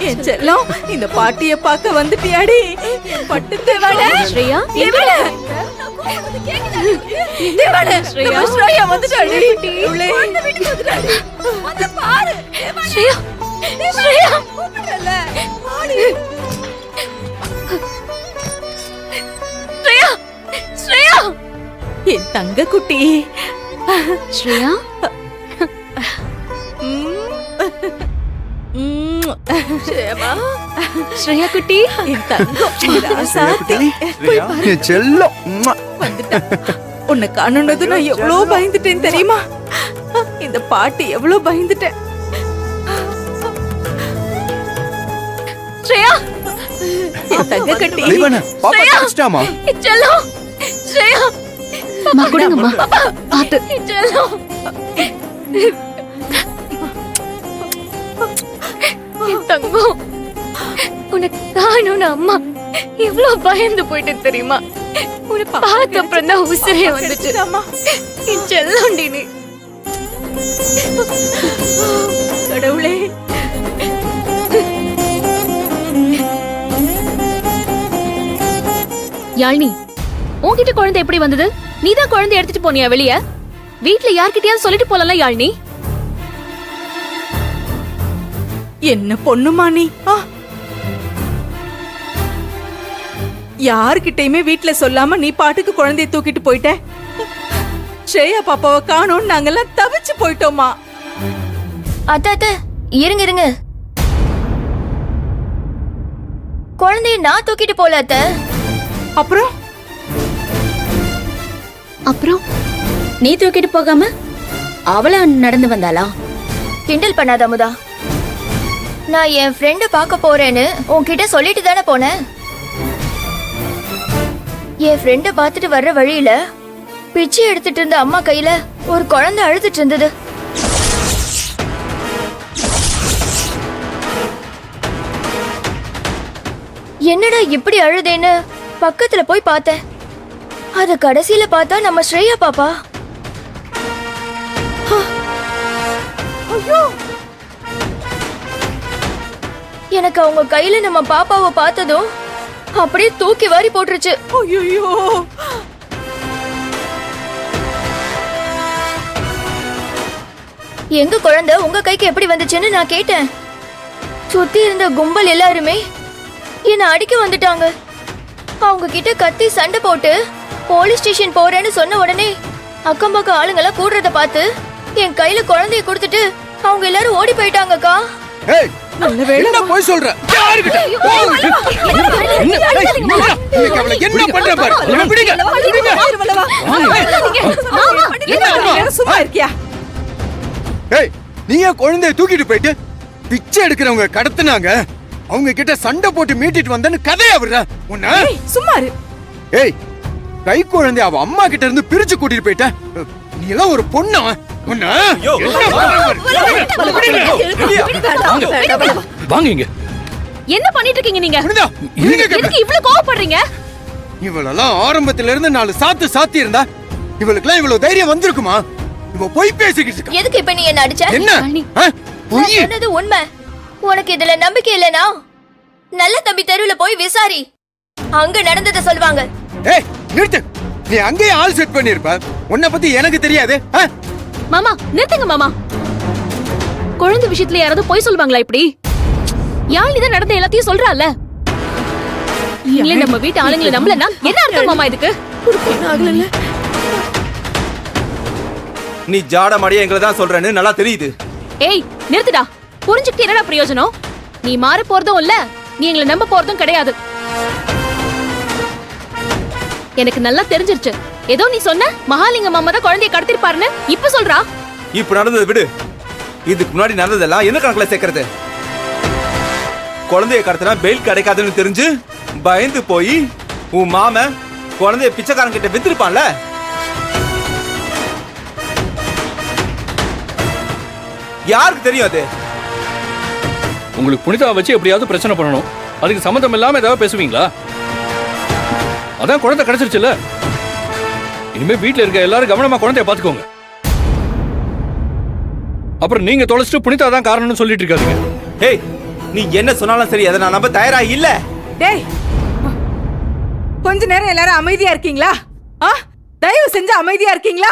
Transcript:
என் செல்லம், இந்த பாட்டிய பார்க்க வந்துட்டியாடி? பட்டு தேவாட ஸ்ரேயா, தேவாட தேவாட ஸ்ரேயா. ஸ்ரேயா வந்துட்டாடி. உள்ளே வந்து வீட்டுக்கு வந்துட்டாடி. வந்து பாரு. ஸ்ரேயா, ஸ்ரேயா. கூப்பிடல. ஆடி. ஸ்ரேயா, ஸ்ரேயா. என் தங்க குட்டி. ஸ்ரேயா, சேமா, ஸ்ரேயா குட்டி. என் தங்கம் ராசாத்தி. என் செல்லம். வந்துட்டா. உன்னை காணுனது நான் எவ்வளவு பயந்துட்டேன் தெரியுமா? இந்த பாட்டி எவ்வளவு பயந்துட்டேன். ஸ்ரேயா, என் தங்க கட்டி. தெய்வான, பாப்பா கடிச்சிட்டாமா? செல்லம். ஸ்ரேயா, அம்மா கொடுங்கம்மா. பாத்து. செல்லம். என் தங்கம், உனக்கு காணும்னு அம்மா எவ்வளவு பயந்து போயிட்டு தெரியுமா? உன்னை பார்த்த அப்புறம் தான் உசிரே வந்துச்சு. அம்மா, என் செல்லம்டி நீ. கடவுளே. யாழ்னி, உன்கிட்ட குழந்தை எப்படி வந்தது? நீதான் குழந்தை எடுத்துட்டு போனியா வெளிய? வீட்ல யார்கிட்டயாவது சொல்லிட்டு போலாம் யாழ்னி. என்ன பொண்ணுமா நீ? யார்கிட்டயுமே வீட்ல சொல்லாம நீ பாட்டுக்கு குழந்தைய தூக்கிட்டு போயிட்ட. ஸ்ரேயா பாப்பாவை காணோம், நாங்கெல்லாம் தவிச்சு போயிட்டோமா. அத்த இருங்க இருங்க, குழந்தைய நான் தூக்கிட்டு போல அத்த. அப்புறம் அப்புறம் நீ தூக்கிட்டு போகாம அவள நடந்து வந்தாளா? கிண்டல் பண்ணாத அமுதா. நான் என் ஃப்ரெண்ட பார்க்க போறேன்னு உன்கிட்ட சொல்லிட்டு தானே போனேன். என் ஃப்ரெண்ட பார்த்துட்டு வர்ற வழியில பிச்சை எடுத்துட்டு இருந்த அம்மா கையில ஒரு குழந்தை அழுதுட்டு இருந்தது. என்னடா இப்படி அழுதேன்னு பக்கத்துல போய் பார்த்தேன். அது கடைசியில பார்த்தா நம்ம ஸ்ரேயா பாப்பா. ஐயோ, எனக்கு அவங்க கையில நம்ம பாப்பாவை பார்த்ததும் அப்படியே தூக்கி வாரி போட்டுருச்சு. ஐயோ, எங்க குழந்தை உங்க கைக்கு எப்படி வந்துச்சுன்னு நான் கேட்டேன். சுத்தி இருந்த கும்பல் எல்லாருமே என்ன அடிக்க வந்துட்டாங்க. அவங்க கிட்ட கத்தி சண்டை போட்டு போலீஸ் ஸ்டேஷன் போறேன்னு சொன்ன உடனே அக்கம் பக்கம் ஆளுங்கெல்லாம் கூடுறத பார்த்து என் கையில குழந்தைய கொடுத்துட்டு அவங்க எல்லாரும் ஓடி போயிட்டாங்கக்கா. ஏய், நல்ல வேளை. என்ன போய் சொல்ற? யாருகிட்ட? இன்னைக்கு அவளை என்ன பண்ற பாரு. இவனை பிடிங்க. சும்மா இருக்கியா? ஏய், நீ ஏன் குழந்தைய தூக்கிட்டு போயிட்டு பிச்சை எடுக்கிறவங்க கடத்துனாங்க, அவங்க கிட்ட சண்டை போட்டு மீட்டிட்டு வந்தேன்னு கதையா விடுற உன்ன? சும்மா இரு. ஏய், கை குழந்தை அவ அம்மா கிட்ட இருந்து பிரிச்சு கூட்டிட்டு போயிட்ட. நீ எல்லாம் ஒரு பொண்ணா? உன்ன வாங்க இங்க. என்ன பண்ணிட்டு இருக்கீங்க நீங்க? எதுக்கு இவ்ளோ கோவப்படுறீங்க? இவளெல்லாம் ஆரம்பத்துல இருந்து 4 சாத்து சாத்தி இருந்தா இவளுக்குலாம் இவ்வளவு தைரியம் வந்திருக்குமா? இவ போய் பேசிக்கிட்டு இருக்கா. எதுக்கு இப்ப நீ என்ன அடிச்ச? என்ன நான் பொய்? சொன்னது உண்மை. உனக்கு இதுல நம்பிக்கை இல்லனா நல்ல தம்பி தெருவுல போய் விசாரி, அங்க நடந்ததை சொல்வாங்க. ஏய், நிறுத்து. நீ அங்கேயே ஆள் செட் பண்ணிருப்ப. உன்னை பத்தி எனக்கு தெரியாது. மாமா நிறுத்துங்க மாமா. குழந்தை விஷயத்துல யாராவது போய் சொல்வாங்களா இப்படி? யாழ்னி தான் நடந்த எல்லாத்தையும் சொல்றால. நீங்களே நம்ம வீட்டு ஆளுங்களை நம்பலன்னா என்ன அர்த்தம் மாமா இதுக்கு? ஒரு பொண்ணு ஆகல. நீ ஜாட மாடியா எங்களை தான் சொல்றேன்னு நல்லா தெரியுது. ஏய் நிறுத்துடா. புரிஞ்சுக்கிட்டு என்னடா பிரயோஜனம்? நீ மாற போறதும் இல்ல, நீ எங்களை நம்ப போறதும் கிடையாது. எனக்கு நல்லா தெரிஞ்சிருச்சு. ஏதோ நீ சொன்ன மகாலிங்க மாமா தான் குழந்தைய கடத்திருப்பாருன்னு இப்ப சொல்றா. இப்ப நடந்ததை விடு. இதுக்கு முன்னாடி நடந்ததெல்லாம் என்ன கணக்குல சேர்க்கறது? குழந்தைய கடத்தினா பெயில் கிடைக்காதுன்னு தெரிஞ்சு பயந்து போய் உன் மாமன் குழந்தைய பிச்சைக்காரன் கிட்ட வித்திருப்பான்ல. யாருக்கு தெரியும் அது? உங்களுக்கு புனிதா வச்சு எப்படியாவது பிரச்சனை பண்ணணும். அதுக்கு சம்மந்தம் இல்லாம ஏதாவது பேசுவீங்களா? அதான் குழந்தை கிடைச்சிருச்சுல. இனிமே வீட்டுல இருக்க எல்லாரும் கவனமா குழந்தைய பாத்துக்கோங்க. அப்புறம் நீங்க தொலைச்சிட்டு புனிதா தான் காரணம்னு சொல்லிட்டு இருக்காதீங்க. ஏய், நீ என்ன சொன்னாலும் சரி அதை நான் நம்ப தயாரா இல்ல. டேய் கொஞ்ச நேரம் எல்லாரும் அமைதியா இருக்கீங்களா? தயவு செஞ்சு அமைதியா இருக்கீங்களா?